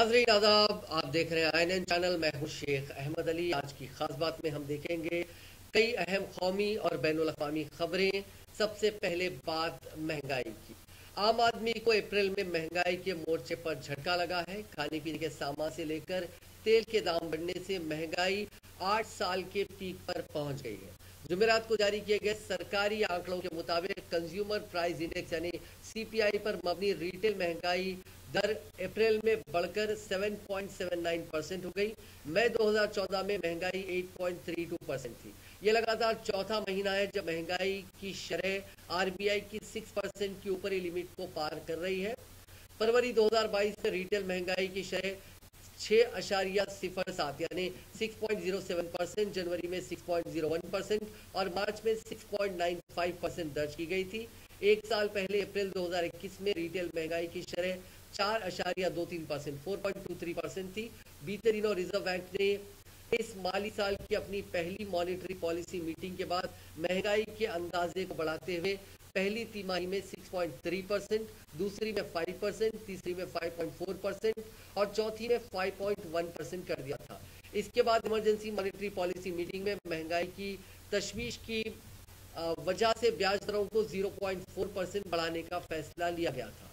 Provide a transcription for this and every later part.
नाजरीन आदाब, आप देख रहे हैं INN चैनल। मैं हूं शेख अहमद अली। आज की खास बात में हम देखेंगे कई अहम कौमी और बैनुल अक़वामी खबरें। सबसे पहले बात महंगाई की। आम आदमी को अप्रैल में महंगाई के मोर्चे पर झटका लगा है। खाने पीने के सामान से लेकर तेल के दाम बढ़ने से महंगाई 8 साल के पीक पर पहुंच गई है। जुमेरात को जारी किए गए सरकारी आंकड़ों के मुताबिक कंज्यूमर प्राइस इंडेक्स यानी CPI पर मबनी रिटेल महंगाई दर अप्रैल में बढ़कर 7.79% हो गई। मई 2014 में महंगाई 8.32% थी। ये लगातार चौथा महीना है जब महंगाई की शरह RBI की 6% की ऊपरी लिमिट को पार कर रही है। फरवरी 2022 में रिटेल महंगाई की शरह 6.07 यानी 6.07%, जनवरी में 6.01% और मार्च में 6.95% दर्ज की गई थी। एक साल पहले अप्रैल 2021 में रिटेल महंगाई की शरह 4.23% 4.23% थी। बीते दिनों रिजर्व बैंक ने इस माली साल की अपनी पहली मॉनेटरी पॉलिसी मीटिंग के बाद महंगाई के अंदाजे को बढ़ाते हुए पहली तिमाही में 6.3%, दूसरी में 5%, तीसरी में 5.4% और चौथी में 5.1% कर दिया था। इसके बाद इमरजेंसी मॉनेटरी पॉलिसी मीटिंग में महंगाई की तशवीश की वजह से ब्याज दरों को 0.4% बढ़ाने का फैसला लिया गया था।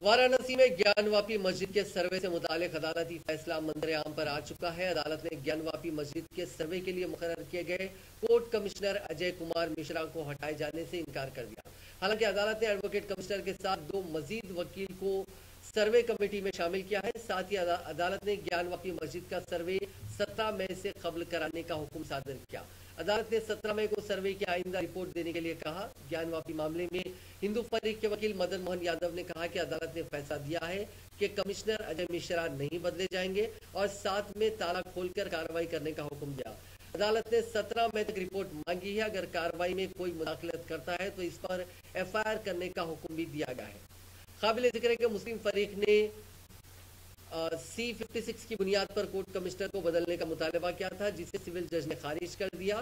वाराणसी में ज्ञानवापी मस्जिद के सर्वे से मुतालिक अदालती फैसला मंजर-ए-आम पर आ चुका है। अदालत ने ज्ञानवापी मस्जिद के सर्वे के लिए मुकर्रर किए गए कोर्ट कमिश्नर अजय कुमार मिश्रा को हटाए जाने से इनकार कर दिया। हालांकि अदालत ने एडवोकेट कमिश्नर के साथ 2 मजीद वकील को सर्वे कमेटी में शामिल किया है। साथ ही अदालत ने ज्ञानवापी मस्जिद का सर्वे 17 मई से कब्ल कराने का हुक्म सादर किया। अदालत ने 17 मई को सर्वे की आइंदा रिपोर्ट देने के लिए कहा। ज्ञानवापी मामले में हिंदू फरीक के वकील मदन मोहन यादव ने कहा कि अदालत ने फैसला दिया है कि कमिश्नर अजय मिश्रा नहीं बदले जाएंगे और साथ में ताला खोलकर कार्रवाई करने का हुक्म दिया। अदालत ने 17 मई तक रिपोर्ट मांगी है। अगर कार्रवाई में कोई मुदाखलत करता है तो इस पर FIR करने का हुक्म भी दिया गया है। काबिल जिक्र है कि मुस्लिम फरीक ने C56 की बुनियाद पर कोर्ट कमिश्नर को बदलने का मुतालबा किया था, जिसे सिविल जज ने खारिज कर दिया।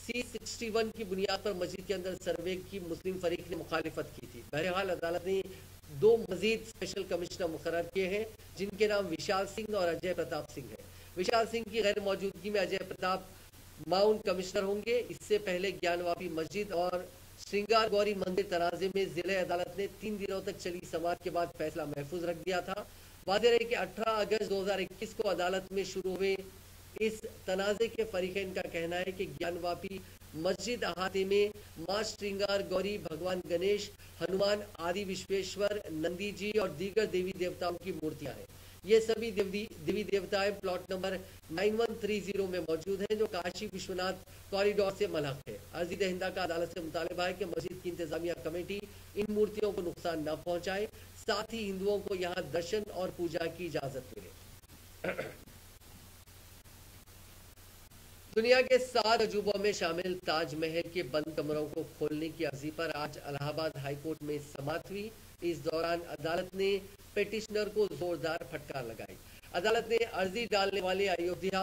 C61 की बुनियाद पर मस्जिद के अंदर सर्वे की मुस्लिम फरीक ने मुखालिफत की थी। बहरहाल अदालत ने 2 मजीद स्पेशल कमिश्नर मुकर्रर किए हैं, जिनके नाम विशाल सिंह और अजय प्रताप सिंह है। विशाल सिंह की गैर मौजूदगी में अजय प्रताप माउंट कमिश्नर होंगे। इससे पहले ज्ञानवापी मस्जिद और श्रृंगार गौरी मंदिर तनाजे में जिले अदालत ने 3 दिनों तक चली समाअत के बाद फैसला महफूज रख दिया था। वाज़ेह है कि 18 अगस्त 2021 को अदालत में शुरू हुए इस तनाजे के फरीकैन का कहना है कि ज्ञानवापी मस्जिद अहाते में मां श्रृंगार गौरी, भगवान गणेश, हनुमान आदि विश्वेश्वर, नंदी जी और दीगर देवी देवताओं की मूर्तियां हैं। ये सभी देवी देवताएं प्लॉट नंबर 9130 में मौजूद हैं, जो काशी विश्वनाथ कॉरिडोर से मलहक है। अर्जी दहिंदा का अदालत से मुतालबा है कि मस्जिद की इंतजामिया कमेटी इन मूर्तियों को नुकसान न पहुंचाए, साथ ही हिंदुओं को यहाँ दर्शन और पूजा की इजाजत मिले। दुनिया के 7 अजूबों में शामिल ताजमहल के बंद कमरों को खोलने की अर्जी पर आज इलाहाबाद हाईकोर्ट में समाअत हुई। इस दौरान अदालत ने पिटिशनर को जोरदार फटकार लगाई। अदालत ने अर्जी डालने वाले अयोध्या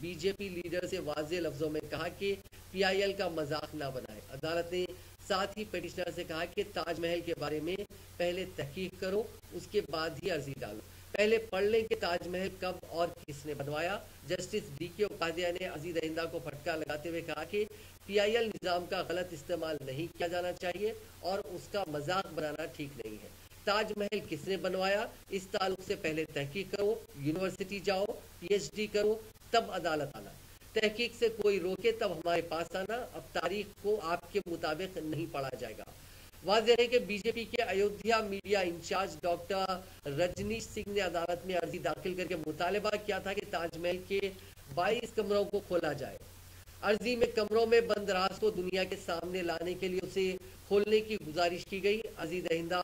BJP लीडर से वाज़ेह लफ्जों में कहा कि PIL का मजाक ना बनाए। अदालत ने साथ ही पिटिशनर से कहा कि ताजमहल के बारे में पहले तहकीक करो, उसके बाद ही अर्जी डालो। पहले पढ़ लें कि ताजमहल कब और किसने बनवाया। जस्टिस DK उपाध्याय ने अर्जी दहिंदा को फटकार लगाते हुए कहा कि PIL निज़ाम का गलत इस्तेमाल नहीं किया जाना चाहिए और उसका मजाक बनाना ठीक नहीं है। ताजमहल किसने बनवाया, इस ताल्लुक से पहले तहकीक करो, यूनिवर्सिटी जाओ, PhD करो, तब अदालत आना। तहकीक से कोई रोके तब हमारे पास आना। अब तारीख को आपके मुताबिक नहीं पढ़ा जाएगा। वाज़ेह है कि BJP के Ayodhya media in charge doctor Rajnish Singh ने अदालत में अर्जी दाखिल करके मुतालबा किया था कि ताजमहल के 22 कमरों को खोला जाए। अर्जी में कमरों में बंद राज को दुनिया के सामने लाने के लिए उसे खोलने की गुजारिश की गई। अर्जी दहिंदा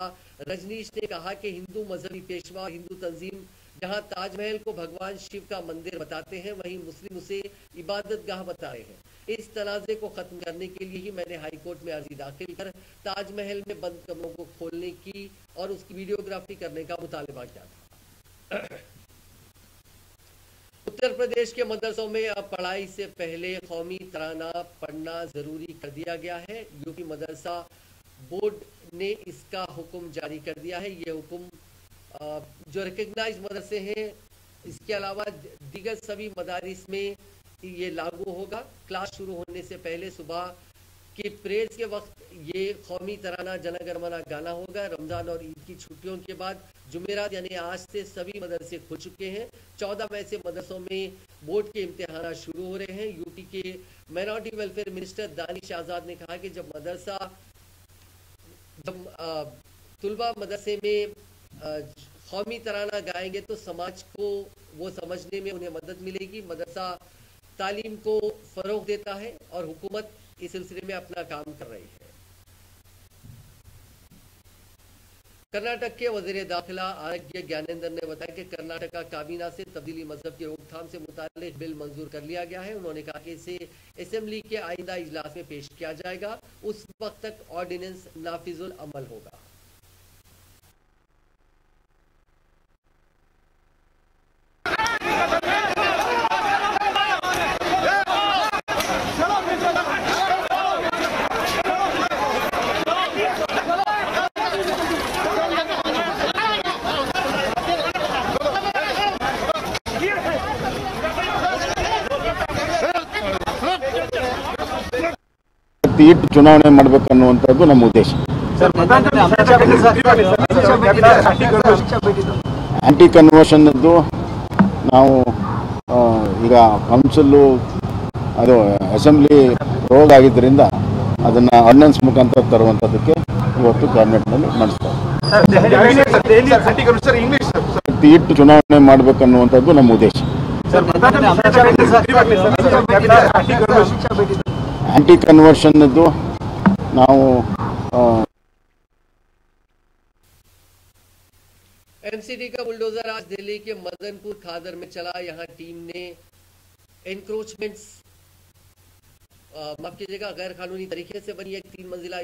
रजनीश ने कहा कि हिंदू मजहबी पेशवा और हिंदू तंजीम जहां ताजमहल को भगवान शिव का मंदिर बताते हैं, वहीं मुस्लिम उसे इबादत गाह बता रहे हैं। इस तनाज़े को खत्म करने के लिए ही मैंने हाई कोर्ट में अर्जी दाखिल कर ताजमहल में बंद कमरों को खोलने की और उसकी वीडियोग्राफी करने का मुतालबा किया था। उत्तर प्रदेश के मदरसों में अब पढ़ाई से पहले कौमी तराना पढ़ना जरूरी कर दिया गया है। यूपी मदरसा बोर्ड ने इसका हुक्म जारी कर दिया है। ये हुक्म जो रिकग्नाइज मदरसे हैं, इसके अलावा दीगर सभी मदारिस में ये लागू होगा। क्लास शुरू होने से पहले सुबह के प्रेयर्स के वक्त ये कौमी तराना जनगणमना गाना होगा। रमजान और ईद की छुट्टियों के बाद जुमेरात यानी आज से सभी मदरसे खुल चुके हैं। 14 मई से मदरसों में बोर्ड के इम्तिहान शुरू हो रहे हैं। यूपी के माइनॉरिटी वेलफेयर मिनिस्टर दानिश आजाद ने कहा कि जब तुलबा मदरसे में कौमी तराना गाएंगे तो समाज को वो समझने में उन्हें मदद मिलेगी। मदरसा तालीम को फरोग देता है और हुकूमत इस सिलसिले में अपना काम कर रही है। कर्नाटक के वजीर दाखिला आरोग्य ज्ञानेंद्र ने बताया कि कर्नाटक का काबीना से तब्दीली मजहब की रोकथाम से मुताल्लिक बिल मंजूर कर लिया गया है। उन्होंने कहा कि इसे असेंबली के आइंदा इजलास में पेश किया जाएगा। उस वक्त तक ऑर्डिनेंस नाफिजुल अमल होगा। ಇಟ್ಟು ಚುನಾವಣೆ ಮಾಡಬೇಕನ್ನುವಂಥದ್ದು ನಮ್ಮ ಉದ್ದೇಶ. ಆಂಟಿ ಕನ್ವರ್ಷನ್ದು ನಾವು ಈಗ ಕೌನ್ಸಿಲು ಅದು ಅಸೆಂಬ್ಲಿ ರೋಗ್ ಆಗಿದ್ದರಿಂದ ಅದನ್ನು ಆರ್ಡಿನೆನ್ಸ್ ಮುಖಾಂತರ ತರುವಂಥದ್ದಕ್ಕೆ ಇವತ್ತು ಕ್ಯಾಬಿನೆಟ್ನಲ್ಲಿ ನಡೆಸ್ತಾರೆ. ಇಟ್ಟು ಚುನಾವಣೆ ಮಾಡಬೇಕನ್ನುವಂಥದ್ದು ನಮ್ಮ ಉದ್ದೇಶ. ಆಂಟಿ ಕನ್ವರ್ಷನ್ದು ನಾವು एमसीडी का बुलडोजर आज दिल्ली के मदनपुर खादर में चला। यहां टीम ने एनक्रोचमेंट्स माफ कीजिएगा गैर कानूनी तरीके से बनी एक 3 मंजिला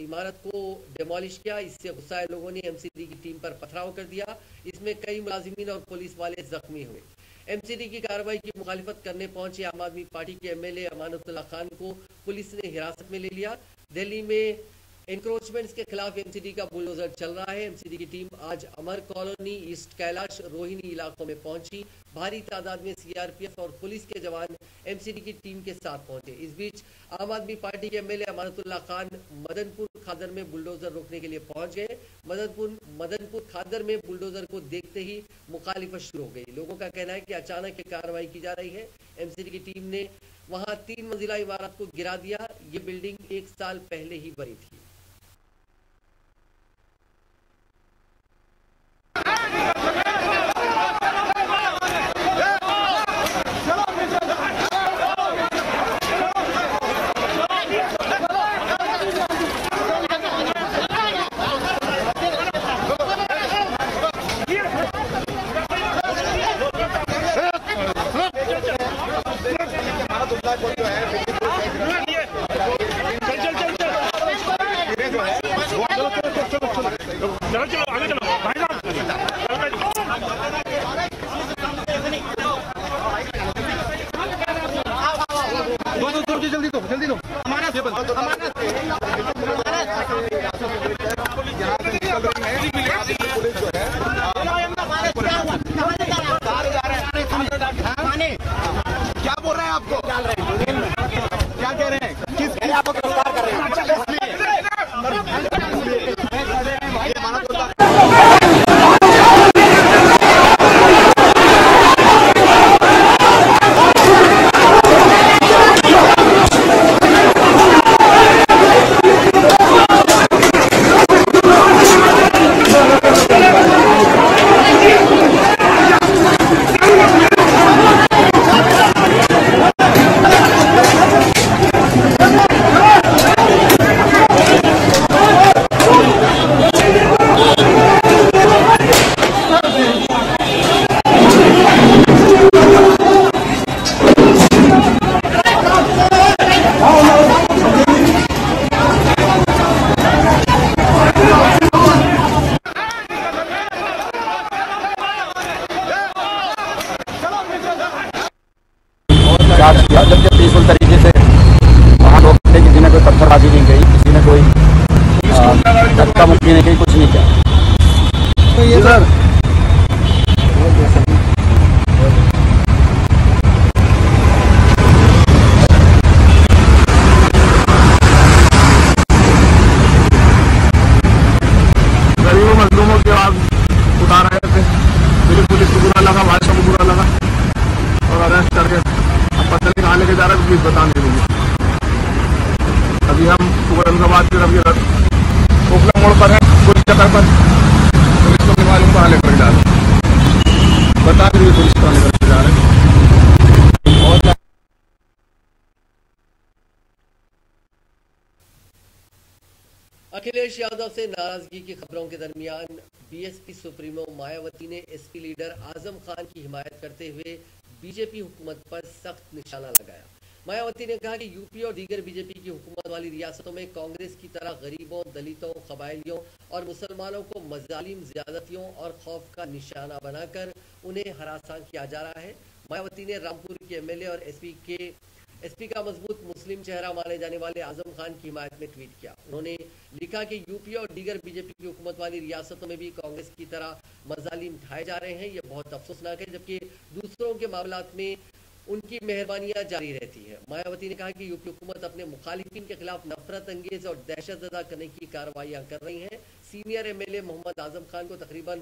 इमारत को डिमोलिश किया। इससे गुस्साए लोगों ने एमसीडी की टीम पर पथराव कर दिया। इसमें कई मुलाजिमीन और पुलिस वाले जख्मी हुए। एमसीडी की कार्रवाई की मुखालिफत करने पहुंचे आम आदमी पार्टी के एमएलए अमानतुल्लाह खान को पुलिस ने हिरासत में ले लिया। दिल्ली में एनक्रोचमेंट्स के खिलाफ एमसीडी का बुलडोजर चल रहा है। एमसीडी की टीम आज अमर कॉलोनी, ईस्ट कैलाश, रोहिणी इलाकों में पहुंची। भारी तादाद में सीआरपीएफ और पुलिस के जवान एमसीडी की टीम के साथ पहुंचे। इस बीच आम आदमी पार्टी के एमएलए अमानतुल्लाह खान मदनपुर खादर में बुलडोजर रोकने के लिए पहुंच गए। मदनपुर खादर में बुलडोजर को देखते ही मुखालिफत शुरू हो गई। लोगों का कहना है कि अचानक ये कार्रवाई की जा रही है। एमसीडी की टीम ने वहां 3 मंजिला इमारत को गिरा दिया। ये बिल्डिंग 1 साल पहले ही बनी थी। जल्दी दो क्या बोल रहे हैं आपको क्या कह रहे हैं किस आपको गिरफ्तार कर रहे हैं धक्का मुक्की नहीं की, कुछ नहीं किया। तो ये सर गरीबों मजलूमों की आवाज उठा रहे थे। मेरी पुलिस को बुरा लगा, भाजपा को बुरा लगा और अरेस्ट करके अब पता नहीं कहाँ लेके जा रहे हैं, प्लीज बता नहीं मुझे। अभी हम औरंगाबाद की तरफ कोकला मोड़ पर है, पुलिस चक्कर पर। पुलिस को नहीं मालूम कहाँ लेकर जा रहे हैं, बता दीजिए पुलिस कहाँ लेकर जा रहे हैं। अखिलेश यादव से नाराजगी की खबरों के दरमियान बीएसपी सुप्रीमो मायावती ने एसपी लीडर आजम खान की हिमायत करते हुए बीजेपी हुकूमत पर सख्त निशाना लगाया। मायावती ने कहा कि यूपी और दीगर बीजेपी की हुकूमत वाली रियासतों में कांग्रेस की तरह गरीबों, दलितों, कबायलियों और मुसलमानों को मजालिम, ज्यादतियों और खौफ का निशाना बनाकर उन्हें हरासा किया जा रहा है। मायावती ने रामपुर के एमएलए और एसपी का मजबूत मुस्लिम चेहरा माने जाने वाले आजम खान की हिमायत में ट्वीट किया। उन्होंने लिखा कि यूपी और दीगर बीजेपी की हुकूमत वाली रियासतों में भी कांग्रेस की तरह मजालिम ढाए जा रहे हैं। ये बहुत अफसोसनाक है, जबकि दूसरों के मामलात में उनकी मेहरबानियां जारी रहती है। मायावती ने कहा कि यूपी हुकूमत अपने मुखालिफिन के खिलाफ नफरत अंगेज और दहशतजदा करने की कार्रवाइयां कर रही है। सीनियर एमएलए मोहम्मद आजम खान को तकरीबन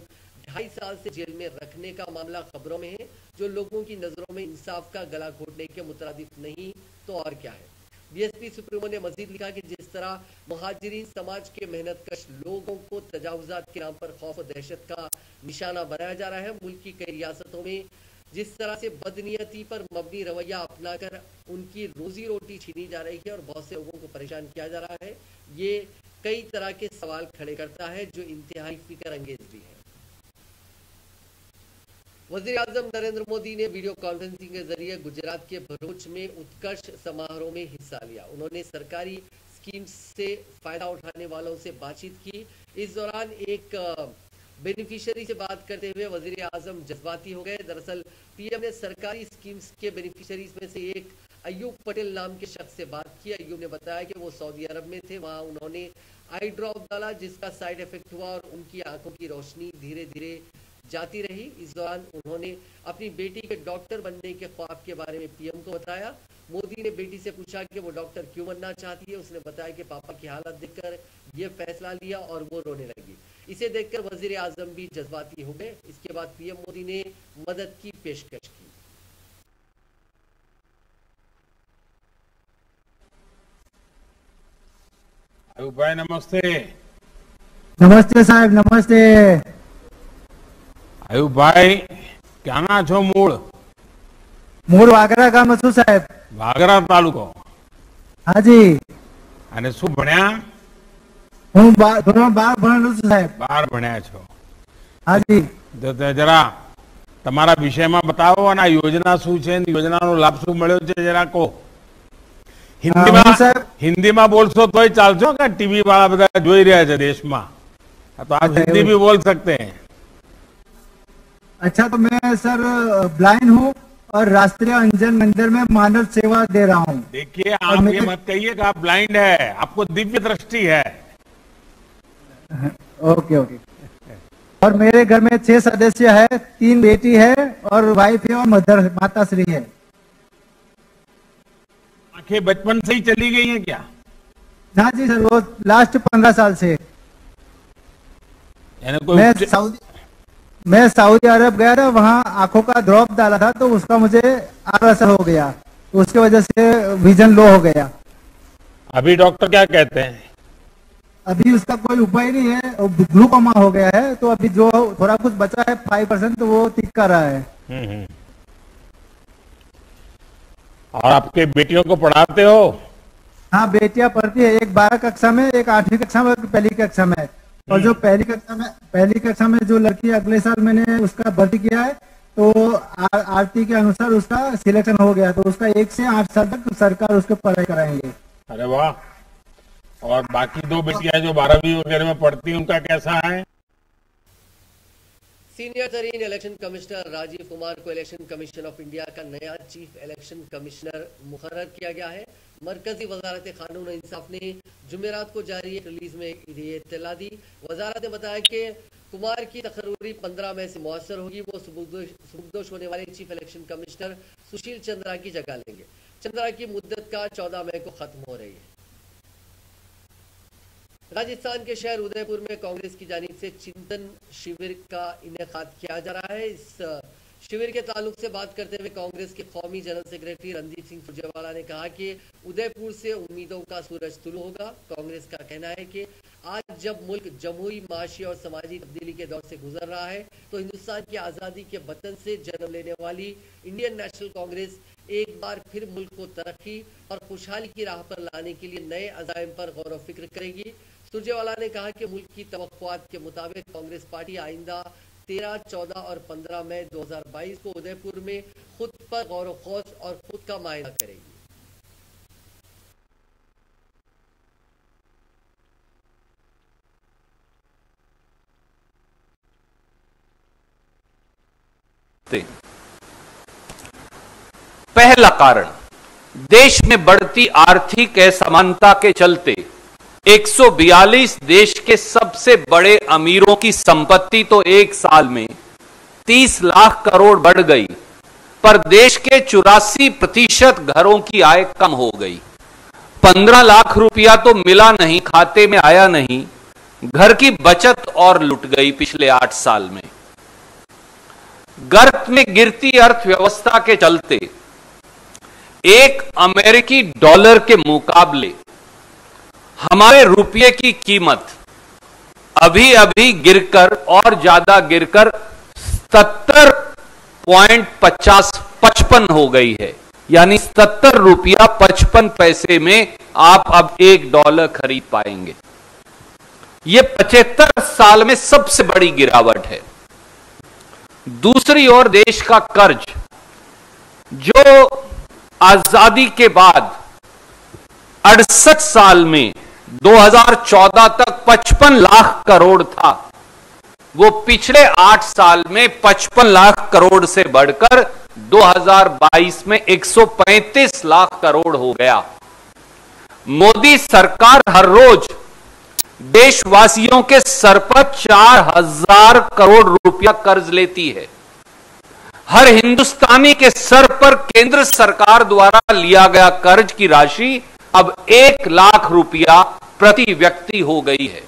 2.5 साल से जेल में रखने का मामला खबरों में है, जो लोगों की नजरों में इंसाफ का गला घोटने के मुतरादिफ नहीं तो और क्या है। बीएसपी सुप्रीमो ने मजीद लिखा कि जिस तरह मुहाजिरीन समाज के मेहनतकश लोगों को तजावुजात के नाम पर खौफ और दहशत का निशाना बनाया जा रहा है, मुल्क की कई रियासतों में जिस तरह से बदनीयती पर मबनी रवैया अपनाकर उनकी रोजी रोटी छीनी जा रही है और बहुत से लोगों को परेशान किया जा रहा है, ये कई तरह के सवाल खड़े करता है जो इंतहाई फिक्र अंगेज भी है। वज़ीर आज़म नरेंद्र मोदी ने वीडियो कॉन्फ्रेंसिंग के जरिए गुजरात के भरूच में उत्कर्ष समारोह में हिस्सा लिया। उन्होंने सरकारी स्कीम से फायदा उठाने वालों से बातचीत की। इस दौरान एक बेनिफिशियरी से बात करते हुए वज़ीर आज़म जज्बाती हो गए। दरअसल पीएम ने सरकारी स्कीम्स के बेनिफिशियरीज में से एक अयूब पटेल नाम के शख्स से बात की। अयूब ने बताया कि वो सऊदी अरब में थे, वहां उन्होंने आई ड्रॉप डाला जिसका साइड इफेक्ट हुआ और उनकी आंखों की रोशनी धीरे धीरे जाती रही। इस दौरान उन्होंने अपनी बेटी के डॉक्टर बनने के ख्वाब के बारे में पीएम को बताया। मोदी ने बेटी से पूछा कि वो डॉक्टर क्यों बनना चाहती है। उसने बताया कि पापा की हालत देखकर ये फैसला लिया और वो रोने लगी। इसे देखकर वजीर आजम भी जज्बाती हो गए। इसके बाद पीएम मोदी ने मदद की पेशकश की। अयूब भाई नमस्ते। नमस्ते साहब, नमस्ते। अयूब भाई ક્યાંના છો મૂળ? મૂળ વાગરા ગામ છું સાહેબ। વાગરા તાલુકો? હાજી। અને શું ભણ્યા? હું ધોરણ 12 ભણેલું છું સાહેબ। 12 ભણ્યા છો? હાજી। તો જરા તમારા વિષયમાં बताओ અને આ યોજના શું છે અને યોજનાનો લાભ શું મળ્યો છે જરા કહો। હિન્દીમાં બોલશો તોય ચાલશો કે ટીવી વાળા બધા જોઈ રહ્યા છે દેશમાં, તો आप हिंदी भी बोल सकते हैं। अच्छा, तो मैं सर ब्लाइंड हूँ और राष्ट्रीय अंजन मंदिर में मानव सेवा दे रहा हूँ। देखिए आप ये मत कहिए कि आप ब्लाइंड है, आपको दिव्य दृष्टि है। Okay okay. और मेरे घर में 6 सदस्य है, 3 बेटी है और वाइफ है और मदर माता श्री है। आंखें बचपन से ही चली गई हैं क्या? हाँ जी सर, वो लास्ट 15 साल से। मैं सऊदी अरब गया था, वहाँ आंखों का ड्रॉप डाला था तो उसका मुझे आर असर हो गया, तो उसकी वजह से विजन लो हो गया। अभी डॉक्टर क्या कहते हैं? अभी उसका कोई उपाय नहीं है, ग्लूकोमा हो गया है, तो अभी जो थोड़ा कुछ बचा है 5% तो वो ठीक कर रहा है। और आपके बेटियों को पढ़ाते हो? हाँ, बेटियां पढ़ती है, एक 12 कक्षा में, एक 8वीं कक्षा में, एक पहली कक्षा में। और जो पहली कक्षा में जो लड़की अगले साल मैंने उसका भर्ती किया है, तो आरती के अनुसार उसका सिलेक्शन हो गया, तो उसका 1 से 8 साल तक सरकार उसको पढ़ाई कराएंगे। अरे वाह। और बाकी 2 बेटियां जो 12वीं वगैरह में पढ़ती हैं, उनका कैसा है? सीनियर तरीन इलेक्शन कमिश्नर राजीव कुमार को इलेक्शन कमीशन ऑफ इंडिया का नया चीफ इलेक्शन कमिश्नर मुकर्रर किया गया है। मरकजी वजारत कानून और इंसाफ ने जुमेरात को जारी एक रिलीज में ये इत्तला दी। वजारत ने बताया कि कुमार की तकर्री 15 मई से मुअस्सर होगी। वो सुबुकदोश होने वाले chief election commissioner Sushil Chandra की जगह लेंगे। चंद्रा की मुद्दत का 14 मई को खत्म हो रही है। राजस्थान के शहर उदयपुर में कांग्रेस की जानिब से चिंतन शिविर का इनेकाद किया जा रहा है। इस शिविर के ताल्लुक से बात करते हुए कांग्रेस के कौमी जनरल सेक्रेटरी रणदीप सिंह सुरजेवाला ने कहा कि उदयपुर से उम्मीदों का सूरज तुलू होगा। कांग्रेस का कहना है कि आज जब मुल्क जमहूरी, माशी और समाजी तब्दीली के दौर से गुजर रहा है तो हिंदुस्तान की आज़ादी के वतन से जन्म लेने वाली इंडियन नेशनल कांग्रेस एक बार फिर मुल्क को तरक्की और खुशहाली की राह पर लाने के लिए नए अज़ाइम पर गौर व फिक्र करेगी। सुरजेवाला ने कहा कि मुल्क की तवक्कुआत के मुताबिक कांग्रेस पार्टी आइंदा 13, 14 और 15 मई 2022 को उदयपुर में खुद पर गौर व खौज और खुद का मायना करेगी। पहला कारण, देश में बढ़ती आर्थिक असमानता के चलते 142 देश के सबसे बड़े अमीरों की संपत्ति तो एक साल में 30 लाख करोड़ बढ़ गई, पर देश के 84% घरों की आय कम हो गई। 15 लाख रुपया तो मिला नहीं, खाते में आया नहीं, घर की बचत और लुट गई पिछले 8 साल में। गर्त में गिरती अर्थव्यवस्था के चलते एक अमेरिकी डॉलर के मुकाबले हमारे रुपये की कीमत अभी अभी गिरकर और ज्यादा गिरकर 70.55 हो गई है। यानी 70 रुपया 55 पैसे में आप अब $1 खरीद पाएंगे। यह 75 साल में सबसे बड़ी गिरावट है। दूसरी ओर देश का कर्ज, जो आजादी के बाद 68 साल में 2014 तक 55 लाख करोड़ था, वो पिछले 8 साल में 55 लाख करोड़ से बढ़कर 2022 में 135 लाख करोड़ हो गया। मोदी सरकार हर रोज देशवासियों के सर पर 4000 करोड़ रुपया कर्ज लेती है। हर हिंदुस्तानी के सर पर केंद्र सरकार द्वारा लिया गया कर्ज की राशि अब 1 लाख रुपया प्रति व्यक्ति हो गई है।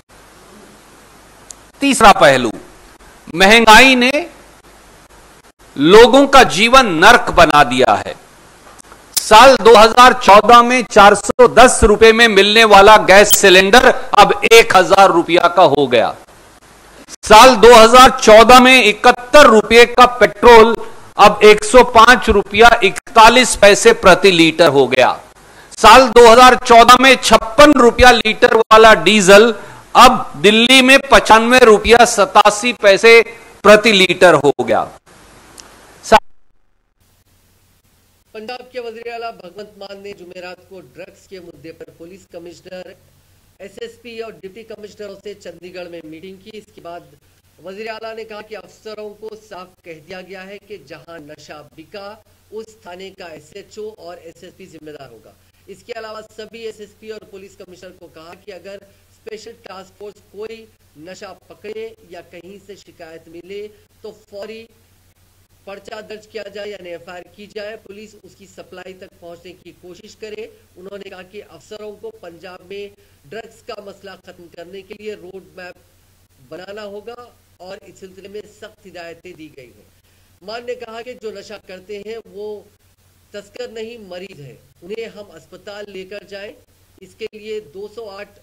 तीसरा पहलू, महंगाई ने लोगों का जीवन नर्क बना दिया है। साल 2014 में 410 रुपए में मिलने वाला गैस सिलेंडर अब 1000 रुपया का हो गया। साल 2014 में 71 रुपये का पेट्रोल अब 105 रुपया 41 पैसे प्रति लीटर हो गया। साल 2014 में 56 रुपया लीटर वाला डीजल अब दिल्ली में 95 रुपया 87 पैसे प्रति लीटर हो गया। पंजाब के वज़ीर आला भगवंत मान ने जुमेरात को ड्रग्स के मुद्दे पर पुलिस कमिश्नर, एसएसपी और डिप्टी कमिश्नरों से चंडीगढ़ में मीटिंग की। इसके बाद वज़ीर आला ने कहा कि अफसरों को साफ कह दिया गया है कि जहां नशा बिका उस थाने का एसएचओ और एसएसपी जिम्मेदार होगा। इसके अलावा सभी एसएसपी और पुलिस कमिश्नर को कहा कि अगर स्पेशल टास्क फोर्स कोई नशा पकड़े या कहीं से शिकायत मिले तो फौरी पर्चा दर्ज किया जाए यानी एफआईआर की जाए, पुलिस उसकी सप्लाई तक पहुंचने की कोशिश करे। उन्होंने कहा कि अफसरों को पंजाब में ड्रग्स का मसला खत्म करने के लिए रोड मैप बनाना होगा और इस सिलसिले में सख्त हिदायतें दी गई हैं। मान ने कहा कि जो नशा करते हैं वो तस्कर नहीं, मरीज है, उन्हें हम अस्पताल लेकर जाएं। इसके लिए 208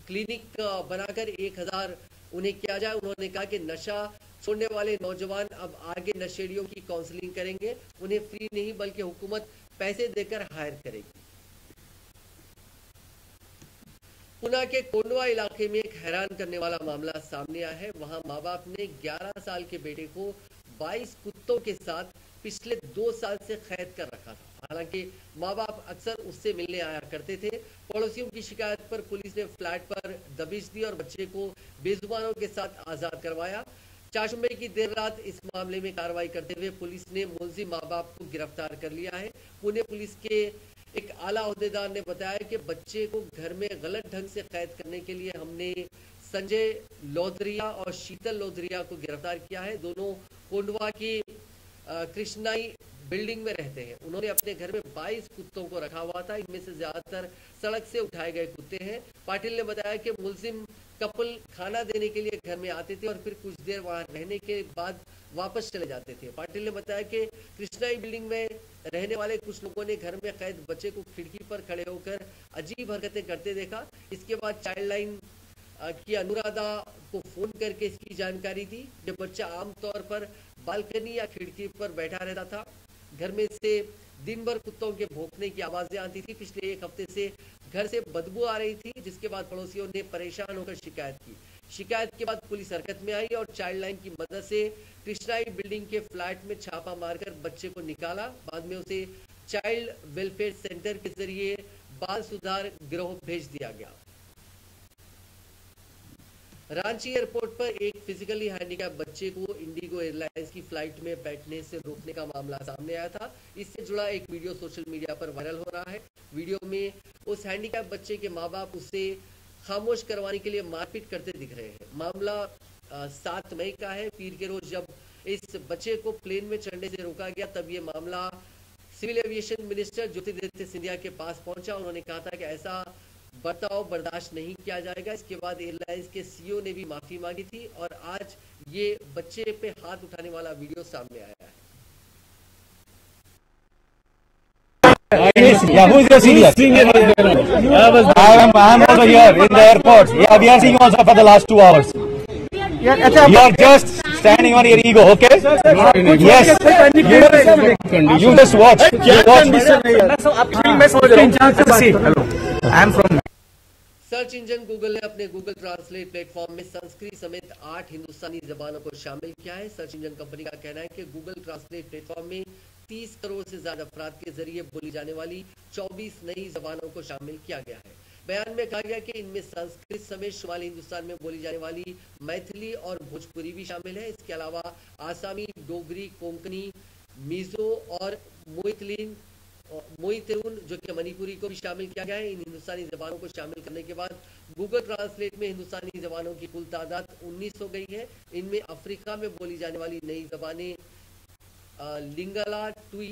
क्लिनिक बनाकर 1000 उन्हें किया जाए। उन्होंने कहा कि नशा छोड़ने वाले नौजवान अब आगे नशेड़ियों की काउंसलिंग करेंगे, उन्हें फ्री नहीं बल्कि हुकूमत पैसे देकर हायर करेगी। पुणे के कोंडवा इलाके में एक हैरान करने वाला मामला सामने आया है। वहां माँ बाप ने 11 साल के बेटे को 22 कुत्तों के साथ पिछले 2 साल से कैद कर रखा था। हालांकि माँ बाप अक्सर उससे मिलने आया करते थे। पड़ोसियों की शिकायत पर पुलिस ने फ्लैट पर दबिश दी और बच्चे को बेजुबानों के साथ आजाद करवाया। चाशुंबे की देर रात इस मामले में कार्रवाई करते हुए पुलिस ने मुलजिम माँ बाप को गिरफ्तार कर लिया है। पुणे पुलिस के एक आला ओहदेदार ने बताया कि बच्चे को घर में गलत ढंग से कैद करने के लिए हमने संजय लोधरिया और शीतल लोधरिया को गिरफ्तार किया है। दोनों कोंडवा की कृष्णाई बिल्डिंग में रहते हैं। उन्होंने अपने घर में 22 कुत्तों को रखा हुआ था। इनमें से ज्यादातर सड़क से उठाए गए कुत्ते हैं। पाटिल ने बताया कि मुलजिम कपल खाना देने के लिए घर में आते थे और फिर कुछ देर वहां रहने के बाद वापस चले जाते थे। पाटिल ने बताया कि कृष्णाई बिल्डिंग में रहने वाले कुछ लोगों ने घर में कैद बच्चे को खिड़की पर खड़े होकर अजीब हरकतें करते देखा। इसके बाद चाइल्ड लाइन की अनुराधा को फोन करके इसकी जानकारी दी। ये बच्चा आमतौर पर बालकनी या खिड़की पर बैठा रहता था। घर में से दिन भर कुत्तों के भौंकने की आवाजें आती थी। पिछले एक हफ्ते से घर से बदबू आ रही थी, जिसके बाद पड़ोसियों ने परेशान होकर शिकायत की। शिकायत के बाद पुलिस हरकत में आई और चाइल्ड लाइन की मदद से कृष्णाई बिल्डिंग के फ्लैट में छापा मारकर बच्चे को निकाला। बाद में उसे चाइल्ड वेलफेयर सेंटर के जरिए बाल सुधार गृह भेज दिया गया। रांची एयरपोर्ट पर एक फिजिकली हैंडीकैप बच्चे को इंडिगो एयरलाइंस की फ्लाइट में बैठने से रोकने का मामला सामने आया था। इससे जुड़ा एक वीडियो सोशल मीडिया पर वायरल हो रहा है। वीडियो में उस हैंडीकैप बच्चे के माँ बाप उसे खामोश करवाने के लिए मारपीट करते दिख रहे हैं। मामला 7 मई का है। पीर के रोज जब इस बच्चे को प्लेन में चढ़ने से रोका गया, तब ये मामला civil aviation minister Jyotiraditya Scindia के पास पहुंचा। उन्होंने कहा था कि ऐसा बर्ताव बर्दाश्त नहीं किया जाएगा। इसके बाद एयरलाइंस के सीईओ ने भी माफी मांगी थी और आज ये बच्चे पे हाथ उठाने वाला वीडियो सामने आया है। Yeah, who is your senior? I am also here in the airport. Yeah, we are seeing also for the last 2 hours. You are just standing on your ego, okay? Yes. You just watch. You watch. I am from. Search engine Google ने अपने Google translate platform में संस्कृत समेत 8 हिंदुस्तानी जबानों को शामिल किया है। Search engine company का कहना है कि गूगल ट्रांसलेट प्लेटफॉर्म में 30 करोड़ से ज्यादा अफराद के जरिए बोली जाने वाली 24 नई जबानों को शामिल किया गया है। बयान में कहा गया कि इनमें संस्कृत समेत शुमाली हिंदुस्तान में बोली जाने वाली मैथिली और भोजपुरी भी शामिल है। इसके अलावा आसामी, डोगरी, कोंकणी, मिजो और मोइतेरुन जो कि मणिपुरी को भी शामिल किया गया है। इन हिंदुस्तानी जबानों को शामिल करने के बाद गूगल ट्रांसलेट में हिंदुस्तानी जबानों की कुल तादाद 19 हो गई है। इनमें अफ्रीका में बोली जाने वाली नई जबानें लिंगला, टुई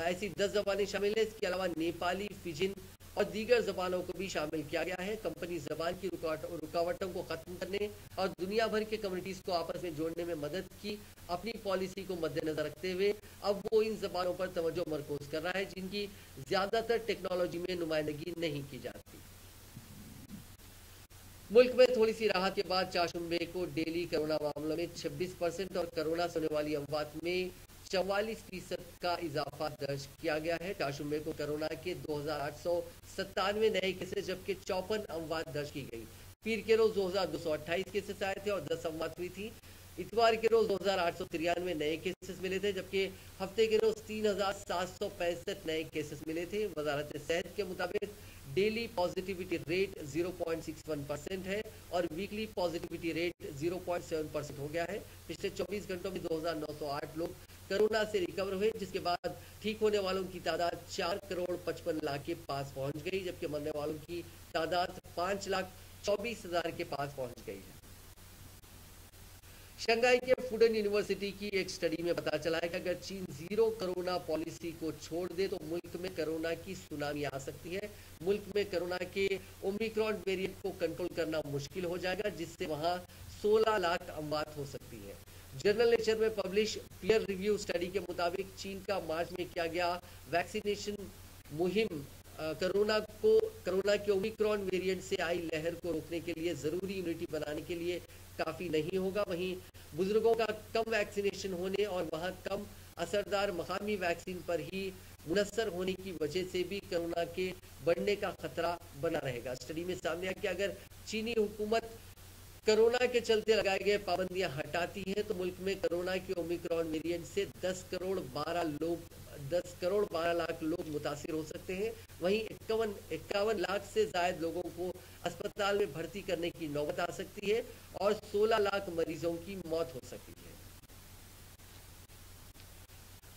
ऐसी 10 जबानें शामिल है। इसके अलावा नेपाली, फिजिन और दीगर जबानों को भी शामिल किया गया है। कंपनी जबान की रुकावटों को खत्म करने और दुनिया भर के कम्युनिटीज को आपस में जोड़ने में मदद की अपनी पॉलिसी को मद्देनजर रखते हुए अब वो इन जबानों पर तवज्जो मरकूज कर रहा है जिनकी ज्यादातर टेक्नोलॉजी में नुमाइंदगी नहीं की जाती। मुल्क में थोड़ी सी राहत के बाद चाशुंबे को डेली कोरोना मामलों में 26% और कोरोना से होने वाली अमवात में 44% का इजाफा दर्ज किया गया है। चाशुंबे को कोरोना के 2897 नए केसेस जबकि 54 अमवात दर्ज की गई। पीर के रोज 2228 केसेस आए थे और 10 अमवात हुई थी। इतवार के रोज 2893 नए केसेस मिले थे जबकि हफ्ते के रोज 3765 नए केसेस मिले थे। वजारत सेहत के मुताबिक डेली पॉजिटिविटी रेट 0.61% है और वीकली पॉजिटिविटी रेट 0.7% हो गया है। पिछले 24 घंटों में 2908 लोग कोरोना से रिकवर हुए, जिसके बाद ठीक होने वालों की तादाद 4,55,00,000 के पास पहुंच गई, जबकि मरने वालों की तादाद 5,24,000 के पास पहुंच गई है। शंघाई के फुडन यूनिवर्सिटी की एक स्टडी में पता चला है कि अगर चीन जीरो कोरोना पॉलिसी को छोड़ दे तो मुल्क में कोरोना की सुनामी आ सकती है। मुल्क में कोरोना के ओमिक्रॉन वेरिएंट को कंट्रोल करना मुश्किल हो जाएगा, जिससे वहां 16 लाख अमवात हो सकती है। जर्नल नेचर में पब्लिश पीयर रिव्यू स्टडी के मुताबिक चीन का मार्च में किया गया वैक्सीनेशन मुहिम कोरोना के ओमिक्रॉन वेरिएंट से आई लहर को रोकने के लिए जरूरी इम्यूनिटी बनाने के लिए काफी नहीं होगा। वहीं बुजुर्गों का कम वैक्सीनेशन होने और वहां कम असरदार मकामी वैक्सीन पर ही मुनस्सर होने की वजह से भी कोरोना के बढ़ने का खतरा बना रहेगा। स्टडी में सामने आया कि अगर चीनी हुकूमत कोरोना के चलते लगाए गए पाबंदियां हटाती हैं तो मुल्क में कोरोना के ओमिक्रॉन वेरिएंट से 10 करोड़ 12 लाख लोग मुतासिर हो सकते हैं। वहीं 51 लाख से ज्यादा लोगों को अस्पताल में भर्ती करने की नौबत आ सकती है और 16 लाख मरीजों की मौत हो सकती है।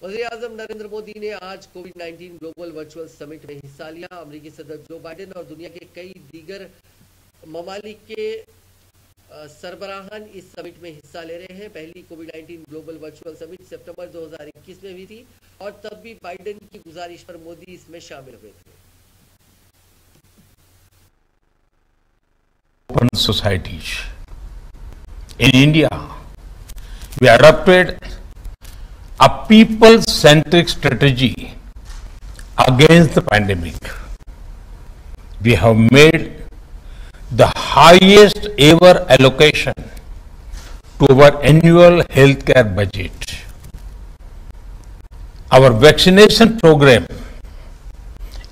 वज़ीर-ए-आज़म नरेंद्र मोदी ने आज कोविड-19 ग्लोबल वर्चुअल समिट में हिस्सा लिया। अमेरिकी सदर जो बाइडेन और दुनिया के कई दीगर ममालिक के सरबराहान इस समिट में हिस्सा ले रहे हैं। पहली कोविड-19 ग्लोबल वर्चुअल समिट सितंबर 2021 में हुई थी और तब भी बाइडेन की गुजारिश पर मोदी इसमें शामिल हुए थे। Open societies. In India, we adopted a people-centric strategy against the pandemic. We have made the highest ever allocation to our annual healthcare budget. Our vaccination program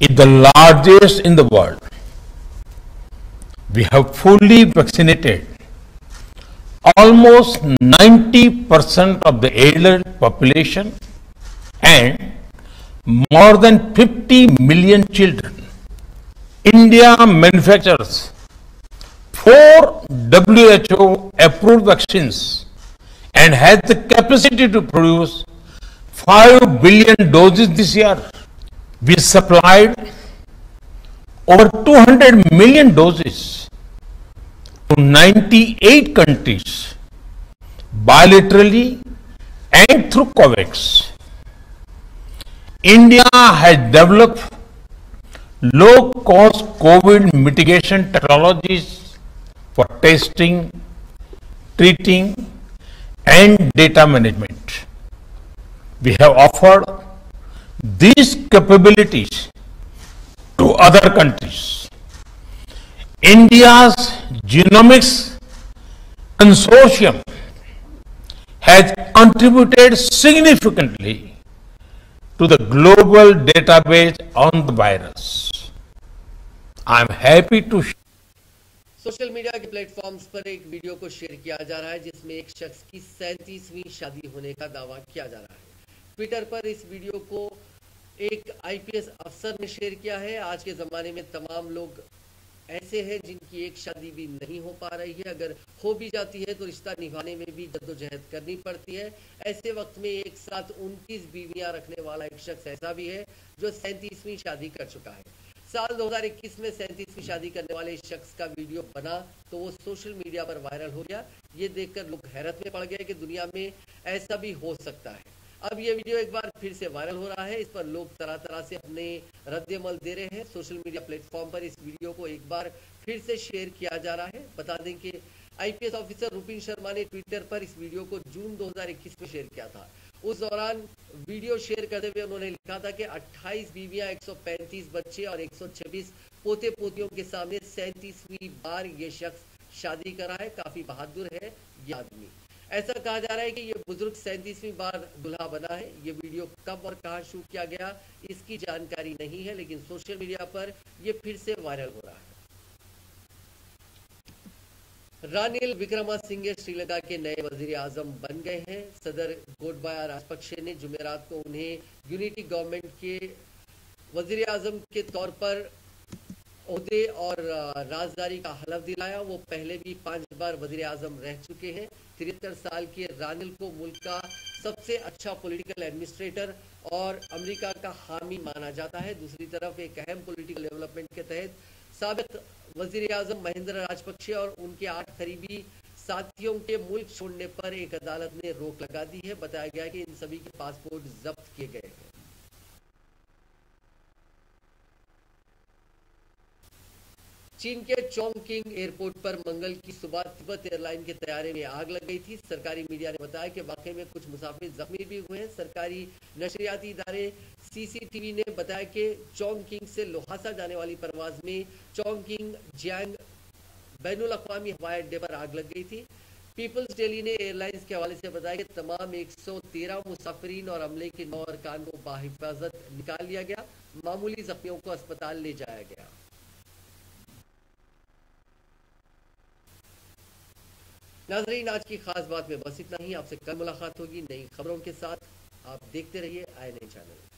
is the largest in the world. We have fully vaccinated almost 90% of the adult population and more than 50 million children. India manufactures 4 WHO approved vaccines and has the capacity to produce 5 billion doses this year. We supplied over 200 million doses to 98 countries bilaterally and through COVAX. India has developed low-cost COVID mitigation technologies for testing, treating, and data management. We have offered these capabilities to other countries. India's Genomics Consortium has contributed significantly to the global database on the virus. I am happy to social media के platforms पर एक video को share किया जा रहा है जिसमें एक शख्स की 37वीं शादी होने का दावा किया जा रहा है। ट्विटर पर इस वीडियो को एक आईपीएस अफसर ने शेयर किया है। आज के ज़माने में तमाम लोग ऐसे हैं जिनकी एक शादी भी नहीं हो पा रही है, अगर हो भी जाती है तो रिश्ता निभाने में भी जद्दोजहद करनी पड़ती है। ऐसे वक्त में एक साथ 29 बीवियां रखने वाला एक शख्स ऐसा भी है जो 37वीं शादी कर चुका है। साल 2021 में 37वीं शादी करने वाले इस शख्स का वीडियो बना तो वो सोशल मीडिया पर वायरल हो गया। ये देखकर लोग हैरत में पड़ गए कि दुनिया में ऐसा भी हो सकता है। अब ये वीडियो एक बार फिर से वायरल हो रहा है। इस पर लोग तरह तरह से अपने रद्द-ए-अमल दे रहे हैं। सोशल मीडिया प्लेटफॉर्म पर इस वीडियो को एक बार फिर से शेयर किया जा रहा है। बता दें कि आईपीएस ऑफिसर रुपिन शर्मा ने ट्विटर पर इस वीडियो को जून 2021 में शेयर किया था। उस दौरान वीडियो शेयर करते हुए उन्होंने लिखा था कि 28 बीवियां, 135 बच्चे और 126 पोते पोतियों के सामने 37वीं बार ये शख्स शादी कर रहा है। काफी बहादुर है ये आदमी। ऐसा कहा जा रहा है कि ये बुजुर्ग 37वीं बार दूल्हा बना है। ये वीडियो कब और कहां शूट किया गया इसकी जानकारी नहीं है, लेकिन सोशल मीडिया पर ये फिर से वायरल हो रहा है। रानिल विक्रमासिंघे श्रीलंका के नए वजीर आजम बन गए हैं। सदर गोटबाया राजपक्षे ने जुमेरात को उन्हें यूनिटी गवर्नमेंट के वजीर आजम के तौर पर ओहदे और राजदारी का हलफ दिलाया। वो पहले भी 5 बार वजीर आजम रह चुके हैं। 73 साल के रानिल को मुल्क का सबसे अच्छा पॉलिटिकल एडमिनिस्ट्रेटर और अमेरिका का हामी माना जाता है। दूसरी तरफ एक अहम पॉलिटिकल डेवलपमेंट के तहत साबिक वजीर आजम महिंद्रा राजपक्षे और उनके 8 करीबी साथियों के मुल्क छोड़ने पर एक अदालत ने रोक लगा दी है। बताया गया कि इन सभी के पासपोर्ट जब्त किए गए हैं। चीन के चोंगकिंग एयरपोर्ट पर मंगल की सुबह तिब्बत एयरलाइन के तैयारे में आग लग गई थी। सरकारी मीडिया ने बताया कि वाकये में कुछ मुसाफिर जख्मी भी हुए हैं। सरकारी नशरियाती इदारे सीसीटीवी ने बताया कि चोंगकिंग से लोहासा जाने वाली परवाज में चोंगकिंग जियांग बैनुल अक़वामी हवाई अड्डे पर आग लग गई थी। पीपल्स डेली ने एयरलाइंस के हवाले से बताया कि तमाम 113 मुसाफिरीन और अमले के 9 अरकान को बाहिफाजत निकाल लिया गया। मामूली जख्मियों को अस्पताल ले जाया गया। नाजरीन, आज की खास बात में बस इतना ही। आपसे कल मुलाकात होगी नई खबरों के साथ। आप देखते रहिए INA चैनल।